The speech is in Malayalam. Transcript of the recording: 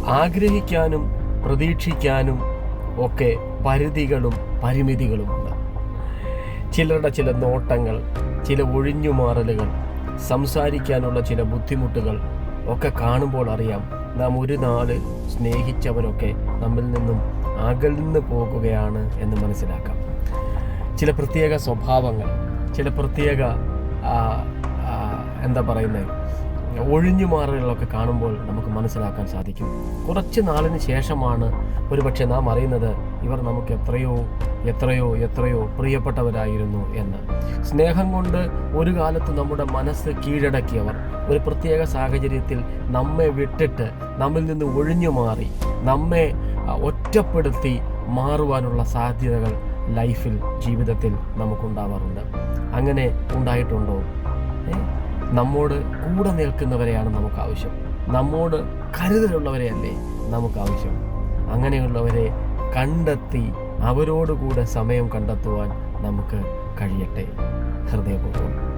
ആഗ്രഹിക്കാനും പ്രതീക്ഷിക്കാനും ഒക്കെ പരിധികളും പരിമിതികളുമുണ്ട്. ചിലരുടെ ചില നോട്ടങ്ങൾ, ചില ഒഴിഞ്ഞുമാറലുകൾ, സംസാരിക്കാനുള്ള ചില ബുദ്ധിമുട്ടുകൾ ഒക്കെ കാണുമ്പോൾ അറിയാം നാം ഒരു നാൾ സ്നേഹിച്ചവരൊക്കെ നമ്മിൽ നിന്നും അകന്നു പോകുകയാണ് എന്ന് മനസ്സിലാക്കാം. ചില പ്രത്യേക സ്വഭാവങ്ങൾ, ചില പ്രത്യേക ഒഴിഞ്ഞുമാറലുകളൊക്കെ കാണുമ്പോൾ നമുക്ക് മനസ്സിലാക്കാൻ സാധിക്കും. കുറച്ച് നാളിന് ശേഷമാണ് ഒരുപക്ഷെ നാം അറിയുന്നത് ഇവർ നമുക്ക് എത്രയോ എത്രയോ എത്രയോ പ്രിയപ്പെട്ടവരായിരുന്നു എന്ന്. സ്നേഹം കൊണ്ട് ഒരു കാലത്ത് നമ്മുടെ മനസ്സ് കീഴടക്കിയവർ ഒരു പ്രത്യേക സാഹചര്യത്തിൽ നമ്മെ വിട്ടിട്ട് നമ്മിൽ നിന്ന് ഒഴിഞ്ഞു മാറി നമ്മെ ഒറ്റപ്പെടുത്തി മാറുവാനുള്ള സാധ്യതകൾ ലൈഫിൽ, ജീവിതത്തിൽ നമുക്കുണ്ടാവാറുണ്ട്. അങ്ങനെ ഉണ്ടായിട്ടുണ്ടോ? നമ്മോട് കൂടെ നിൽക്കുന്നവരെയാണ് നമുക്ക് ആവശ്യം. നമ്മോട് കരുതലുള്ളവരെയല്ലേ നമുക്ക് ആവശ്യം. അങ്ങനെയുള്ളവരെ കണ്ടെത്തി അവരോടുകൂടെ സമയം കണ്ടെത്തുവാൻ നമുക്ക് കഴിയട്ടെ. ഹൃദയപൂർവ്വം